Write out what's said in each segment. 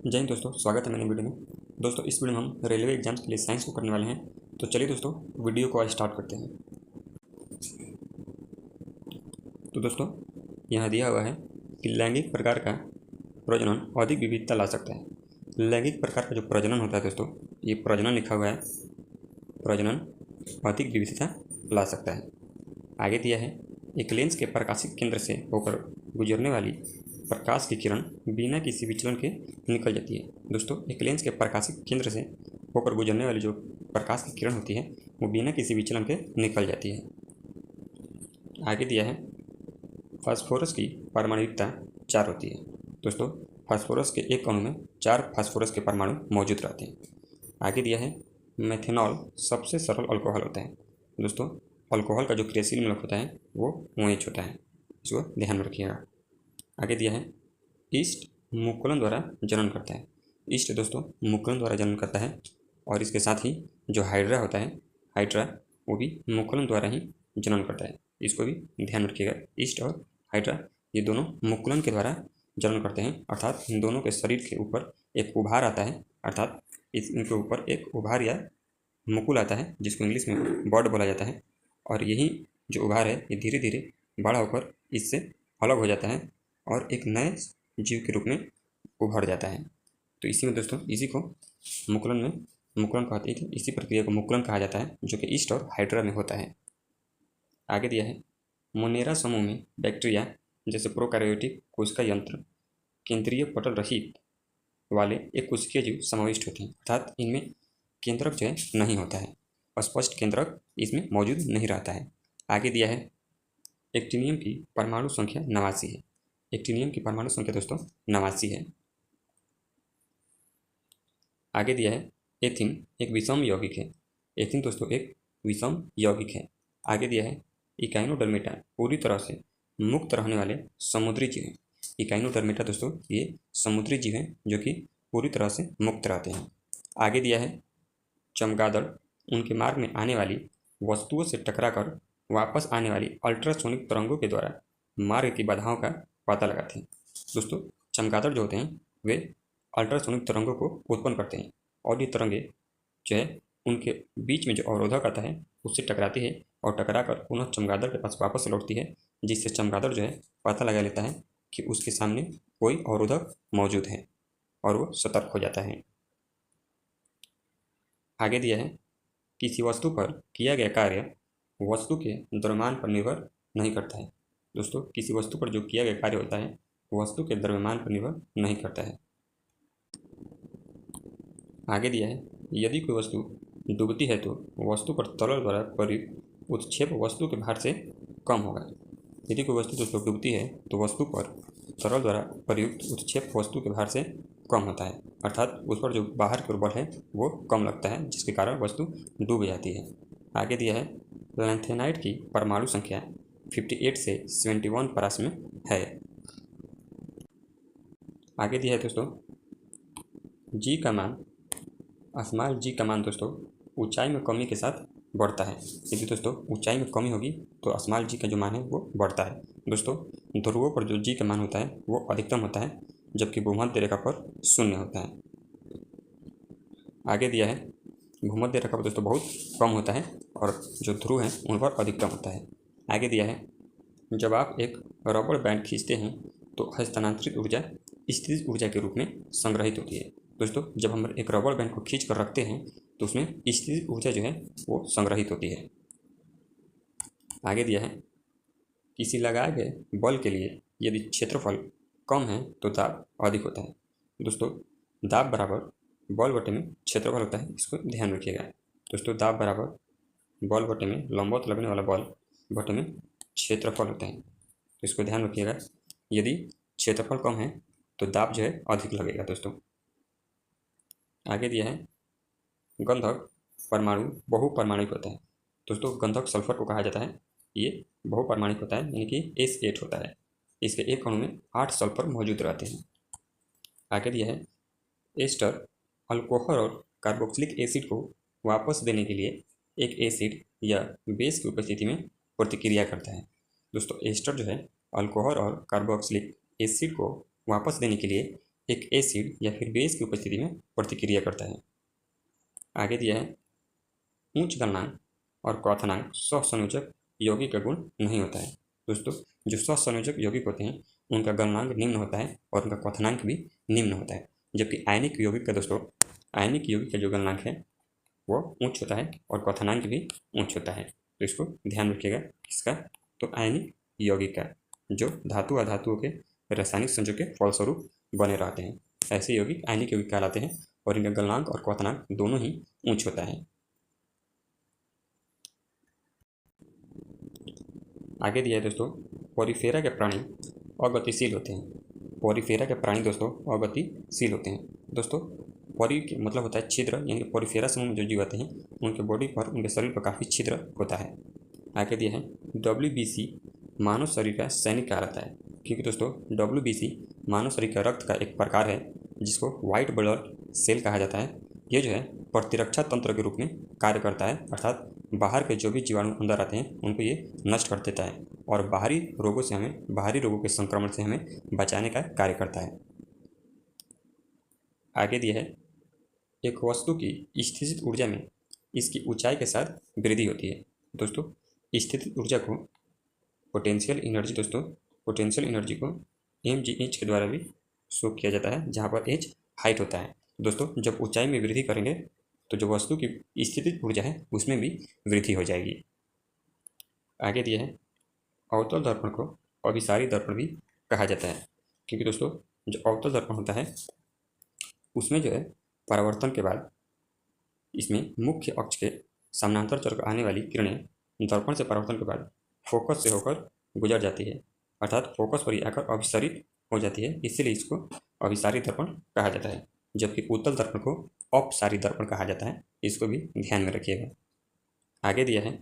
जय हिंद दोस्तों, स्वागत है मेरे वीडियो में। दोस्तों इस वीडियो में हम रेलवे एग्जाम्स के लिए साइंस को करने वाले हैं। तो चलिए दोस्तों वीडियो को आज स्टार्ट करते हैं। तो दोस्तों यहाँ दिया हुआ है कि लैंगिक प्रकार का प्रजनन अधिक विविधता ला सकता है। लैंगिक प्रकार का जो प्रजनन होता है दोस्तों, ये प्रजनन लिखा हुआ है, प्रजनन अधिक विविधता ला सकता है। आगे दिया है एक लेंस के प्रकाशित केंद्र से होकर गुजरने वाली प्रकाश की किरण बिना किसी विचलन के निकल जाती है। दोस्तों एक लेंस के प्रकाशित केंद्र से होकर गुजरने वाली जो प्रकाश की किरण होती है वो बिना किसी विचलन के निकल जाती है। आगे दिया है फास्फोरस की परमाणुकता 4 होती है। दोस्तों फास्फोरस के एक अणु में 4 फास्फोरस के परमाणु मौजूद रहते हैं। आगे दिया है मेथेनॉल सबसे सरल अल्कोहल होता है। दोस्तों अल्कोहल का जो क्रियाशील मूलक होता है वो OH होता है, इसको ध्यान में रखिएगा। आगे दिया है ईस्ट मुकुलन द्वारा जनन करता है। ईस्ट दोस्तों मुकुलन द्वारा जनन करता है और इसके साथ ही जो हाइड्रा होता है, हाइड्रा वो भी मुकुलन द्वारा ही जनन करता है, इसको भी ध्यान रखिएगा। ईस्ट और हाइड्रा ये दोनों मुकुलन के द्वारा जनन करते हैं, अर्थात इन दोनों के शरीर के ऊपर एक उभार आता है, अर्थात इनके ऊपर एक उभार या मुकुल आता है जिसको इंग्लिश में बर्ड बोला जाता है। और यही जो उभार है ये धीरे धीरे बड़ा होकर इससे अलग हो जाता है और एक नए जीव के रूप में उभर जाता है। तो इसी में दोस्तों इसी को मुकुलन कहते हैं, इसी प्रक्रिया को मुकुलन कहा जाता है जो कि ईस्ट और हाइड्रा में होता है। आगे दिया है मोनेरा समूह में बैक्टीरिया जैसे प्रोकैरियोटिक कोशिका यंत्र केंद्रीय पटल रहित वाले एक कोशिकीय जीव समाविष्ट होते हैं, अर्थात इनमें केंद्रक जो है नहीं होता है, स्पष्ट केंद्रक इसमें मौजूद नहीं रहता है। आगे दिया है एक्टिनियम की परमाणु संख्या 89 है। एक्टिनियम की परमाणु संख्या दोस्तों 89 है। आगे दिया है एथिन एक विषम यौगिक है। एथिन दोस्तों एक विषम यौगिक है। आगे दिया है इकाइनोडर्मेटा पूरी तरह से मुक्त रहने वाले समुद्री जीव हैं। इकाइनोडर्मेटा दोस्तों ये समुद्री जीव हैं जो कि पूरी तरह से मुक्त रहते हैं। आगे दिया है चमगादड़ उनके मार्ग में आने वाली वस्तुओं से टकराकर वापस आने वाली अल्ट्रासोनिक तरंगों के द्वारा मार्ग की बाधाओं का पता लगाते हैं। दोस्तों चमगादड़ जो होते हैं वे अल्ट्रासोनिक तरंगों को उत्पन्न करते हैं और ये तरंगे जो है उनके बीच में जो अवरोधक आता है उससे टकराती है और टकराकर पुनः चमगादड़ के पास वापस लौटती है, जिससे चमगादड़ जो है पता लगा लेता है कि उसके सामने कोई अवरोधक मौजूद है और वो सतर्क हो जाता है। आगे दिया है किसी वस्तु पर किया गया कार्य वस्तु के द्रव्यमान पर निर्भर नहीं करता है। दोस्तों किसी वस्तु पर जो किया गया कार्य होता है वस्तु के द्रव्यमान पर निर्भर नहीं करता है। आगे दिया है यदि कोई वस्तु डूबती है तो वस्तु पर तरल द्वारा प्रयुक्त उत्क्षेप वस्तु के भार से कम होगा। यदि कोई वस्तु दोस्तों डूबती है तो वस्तु पर तरल द्वारा प्रयुक्त उत्क्षेप वस्तु के भार से कम होता है, अर्थात उस पर जो बाहर की ओर बल है वो कम लगता है जिसके कारण वस्तु डूब जाती है। आगे दिया है लैंथेनाइट की परमाणु संख्या 58 से 71 परास में है। आगे दिया है दोस्तों जी का मान, स्मॉल जी का मान दोस्तों ऊंचाई में कमी के साथ बढ़ता है। यदि दोस्तों ऊंचाई में कमी होगी तो स्मॉल जी का जो मान है वो बढ़ता है। दोस्तों ध्रुवों पर जो जी का मान होता है वो अधिकतम होता है जबकि भूमध्य रेखा पर 0 होता है। आगे दिया है भूमध्य रेखा पर दोस्तों बहुत कम होता है और जो ध्रुव हैं उन पर अधिकतम होता है। आगे दिया है जब आप एक रबड़ बैंड खींचते हैं तो हस्तांतरित ऊर्जा स्थितिज ऊर्जा के रूप में संग्रहित होती है। दोस्तों जब हम एक रबड़ बैंड को खींच कर रखते हैं तो उसमें स्थितिज ऊर्जा जो है वो संग्रहित होती है। आगे दिया है किसी लगाए गए बल के लिए यदि क्षेत्रफल कम है तो दाब अधिक होता है। दोस्तों दाब बराबर बल बटे में क्षेत्रफल होता है, इसको ध्यान रखिएगा। दोस्तों दाब बराबर बल बटे में लंबवत लगने वाला बल बटे में क्षेत्रफल होता है, तो इसको ध्यान रखिएगा। यदि क्षेत्रफल कम है तो दाब जो है अधिक लगेगा। दोस्तों आगे दिया है गंधक परमाणु बहुपरमाणुक होता है। दोस्तों गंधक सल्फर को कहा जाता है, ये बहुपरमाणुक होता है यानी कि S8 होता है। इसके एक अणु में 8 सल्फर मौजूद रहते हैं। आगे दिया है एस्टर अल्कोहल और कार्बोक्सिलिक एसिड को वापस देने के लिए एक एसिड या बेस की उपस्थिति में प्रतिक्रिया करता है। दोस्तों एस्टर जो है अल्कोहल और कार्बोक्सिलिक एसिड को वापस देने के लिए एक एसिड या फिर बेस की उपस्थिति में प्रतिक्रिया करता है। आगे दिया है उच्च गलनांक और क्वथनांक सहसंयोजक यौगिक का गुण नहीं होता है। दोस्तों, जो सहसंयोजक यौगिक होते हैं उनका गलनांक निम्न होता है और उनका क्वथनांक भी निम्न होता है, जबकि आयनिक यौगिक का दोस्तों आयनिक यौगिक का जो गलनांक है वो उच्च होता है और क्वथनांक भी उच्च होता है। तो इसको ध्यान रखिएगा। किसका? तो आयनिक यौगिक का, जो धातु अधातुओं के रासायनिक संयोग के फलस्वरूप बने रहते हैं, ऐसे यौगिक आयनिक यौगिक कहलाते हैं और इनका गलनांक और क्वथनांक दोनों ही उच्च होता है। आगे दिया है दोस्तों पोरिफेरा के प्राणी अगतिशील होते हैं। पोरिफेरा के प्राणी दोस्तों अगतिशील होते हैं। दोस्तों, पोरी मतलब होता है छिद्र, यानी पोरिफेरा समूह में जो जीव आते हैं उनके बॉडी पर, उनके शरीर पर काफ़ी छिद्र होता है। आगे दिया है WBC मानव शरीर का सैनिक कहा जाता है, क्योंकि दोस्तों WBC मानव शरीर का रक्त का एक प्रकार है जिसको वाइट ब्लड सेल कहा जाता है। ये जो है प्रतिरक्षा तंत्र के रूप में कार्य करता है, अर्थात बाहर के जो भी जीवाणु अंदर आते हैं उनको ये नष्ट कर देता है और बाहरी रोगों के संक्रमण से हमें बचाने का कार्य करता है। आगे दिया है एक वस्तु की स्थितिज ऊर्जा में इसकी ऊंचाई के साथ वृद्धि होती है। दोस्तों, स्थितिज ऊर्जा को पोटेंशियल एनर्जी को mgh के द्वारा भी शो किया जाता है, जहाँ पर h हाइट होता है। दोस्तों, जब ऊंचाई में वृद्धि करेंगे तो जो वस्तु की स्थितिज ऊर्जा है उसमें भी वृद्धि हो जाएगी। आगे दिया है अवतल दर्पण को अभिसारी दर्पण भी कहा जाता है, क्योंकि दोस्तों जो अवतल दर्पण होता है उसमें जो है परावर्तन के बाद इसमें मुख्य अक्ष के समानांतर चल आने वाली किरणें दर्पण से परावर्तन के बाद फोकस से होकर गुजर जाती है, अर्थात फोकस पर ही आकर अभिसारित हो जाती है, इसीलिए इसको अभिसारी दर्पण कहा जाता है। जबकि उत्तल दर्पण को अपसारी दर्पण कहा जाता है, इसको भी ध्यान में रखिएगा। आगे दिया है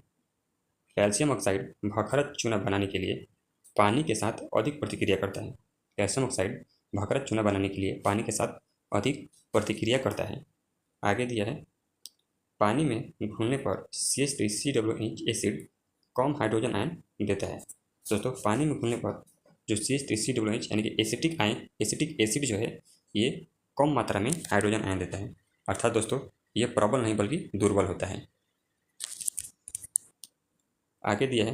कैल्शियम ऑक्साइड भखरत चूना बनाने के लिए पानी के साथ अधिक प्रतिक्रिया करता है। कैल्शियम ऑक्साइड भखरत चूना बनाने के लिए पानी के साथ अधिक प्रतिक्रिया करता है। आगे दिया है पानी में घुलने पर CH3COOH एसिड कम हाइड्रोजन आयन देता है। दोस्तों, पानी में घुलने पर जो CH3COOH यानी कि एसिटिक एसिड जो है ये कम मात्रा में हाइड्रोजन आयन देता है, अर्थात दोस्तों ये प्रबल नहीं बल्कि दुर्बल होता है। आगे दिया है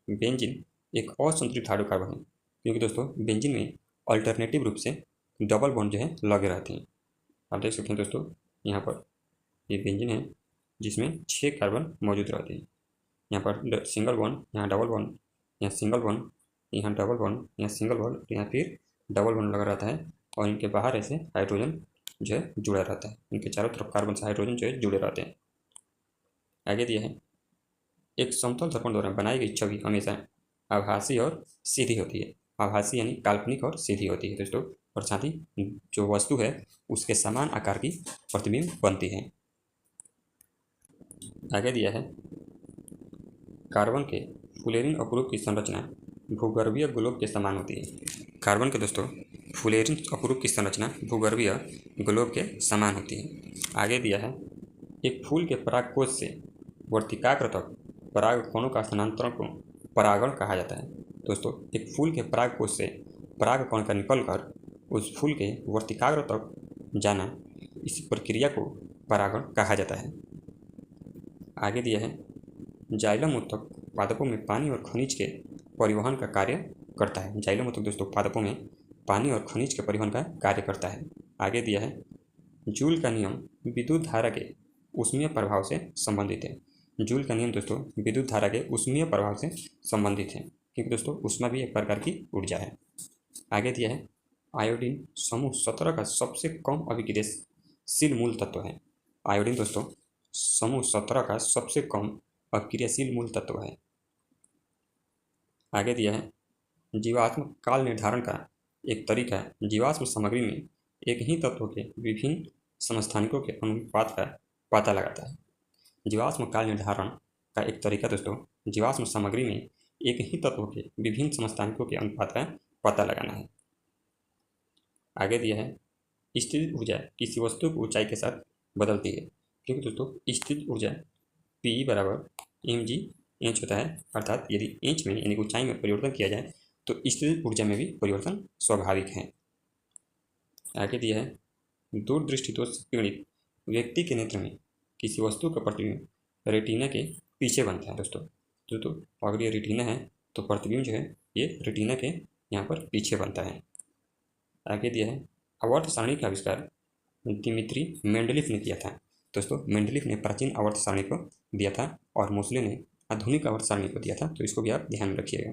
बेंजीन एक असंतुलित हाइड्रोकार्बन है, क्योंकि दोस्तों बेंजीन में अल्टरनेटिव रूप से डबल बॉन्ड जो है लगे रहते हैं। आप देख सकते हैं दोस्तों, यहाँ पर ये बेंजीन है जिसमें 6 कार्बन मौजूद रहते हैं। यहाँ पर सिंगल बॉन्ड, यहाँ डबल बॉन्ड, यहाँ सिंगल बॉन्ड, यहाँ डबल बॉन्ड, यहाँ सिंगल बॉन्ड, यहाँ फिर डबल बॉन्ड लगा रहता है और इनके बाहर ऐसे हाइड्रोजन जो है जुड़ा रहता है। इनके चारों तरफ कार्बन से हाइड्रोजन जो है जुड़े रहते हैं। आगे दिया है एक समतल दर्पण द्वारा बनाई गई छवि हमेशा आभासी और सीधी होती है। आभासी यानी काल्पनिक और सीधी होती है दोस्तों, और साथ ही जो वस्तु है उसके समान आकार की प्रतिबिंब बनती है। आगे दिया है कार्बन के फुलेरिन अपरूप की संरचना भूगर्भीय गोलोक के समान होती है। कार्बन के दोस्तों फुलेरिन अपरूप की संरचना भूगर्भीय गोलोक के समान होती है। आगे दिया है एक फूल के परागकोश से वर्तिकाग्र तक परागकणों का स्थानांतरण को परागण कहा जाता है। दोस्तों, एक फूल के परागकोश से परागकण का निकलकर उस फूल के वर्तिकाग्र तक जाना, इस प्रक्रिया को परागण कहा जाता है। आगे दिया है जाइलम उत्तक पादपों में पानी और खनिज के परिवहन का कार्य करता है। जाइलम उत्तक दोस्तों पादपों में पानी और खनिज के परिवहन का कार्य करता है। आगे दिया है जूल का नियम विद्युत धारा के ऊष्मीय प्रभाव से संबंधित है। जूल का नियम दोस्तों विद्युत धारा के ऊष्मीय प्रभाव से संबंधित है, क्योंकि दोस्तों ऊष्मा भी एक प्रकार की ऊर्जा है। आगे दिया है आयोडीन समूह 17 का सबसे कम अभिक्रियाशील मूल तत्व है। आयोडीन दोस्तों समूह 17 का सबसे कम अक्रियाशील मूल तत्व है। आगे दिया है जीवात्म काल निर्धारण का एक तरीका जीवाश्म सामग्री में एक ही तत्व के विभिन्न समस्थानिकों के अनुपात का पता लगाता है। जीवाश्म काल निर्धारण का एक तरीका दोस्तों जीवाश्म सामग्री में एक ही तत्व के विभिन्न समस्थानिकों के अनुपात का पता लगाना है। आगे दिया है स्थितिज ऊर्जा किसी वस्तु की ऊंचाई के साथ बदलती है, क्योंकि दोस्तों स्थितिज ऊर्जा P बराबर mgh होता है, अर्थात यदि इंच में यानी ऊंचाई में परिवर्तन किया जाए तो स्थितिज ऊर्जा में भी परिवर्तन स्वाभाविक है। आगे दिया है दूरदृष्टि दोष से पीड़ित व्यक्ति के नेत्र में किसी वस्तु का प्रतिबिंब रेटिना के पीछे बनता है दोस्तों। अगर ये रेटिना है तो प्रतिबिंब जो है ये रेटिना के यहाँ पर पीछे बनता है। आगे दिया है आवर्त सारणी का आविष्कार दिमित्री मेंडलीफ ने किया था। दोस्तों मेंडलीफ ने प्राचीन आवर्त सारणी को दिया था और मोसले ने आधुनिक आवर्त सारणी को दिया था, तो इसको भी आप ध्यान में रखिएगा।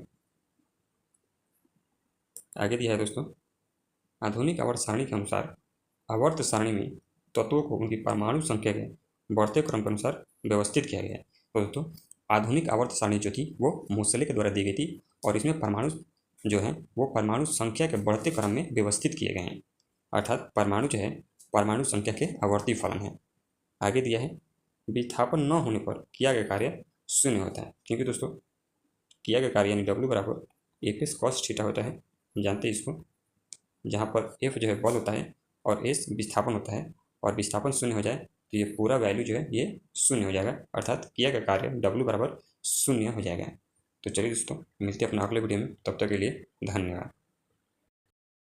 आगे दिया है दोस्तों आधुनिक आवर्त सारणी के अनुसार आवर्त सारणी में तत्वों को उनकी परमाणु संख्या के बढ़ते क्रम के अनुसार व्यवस्थित किया गया है। तो दोस्तों आधुनिक आवर्त सारणी जो थी वो मोसले के द्वारा दी गई थी और इसमें परमाणु जो है वो परमाणु संख्या के बढ़ते क्रम में व्यवस्थित किए गए हैं, अर्थात परमाणु जो है परमाणु संख्या के आवर्ती फलन है। आगे दिया है विस्थापन न होने पर किया गया कार्य शून्य होता है, क्योंकि दोस्तों किया गया कार्य यानी W बराबर एफ कॉस थीटा होता है, जानते हैं इसको, जहाँ पर F जो है बल होता है और S विस्थापन होता है, और विस्थापन शून्य हो जाए तो ये पूरा वैल्यू जो है ये शून्य हो जाएगा, अर्थात किया गया कार्य W बराबर शून्य हो जाएगा। तो चलिए दोस्तों मिलते हैं अपना अगले वीडियो में, तब तक के लिए धन्यवाद।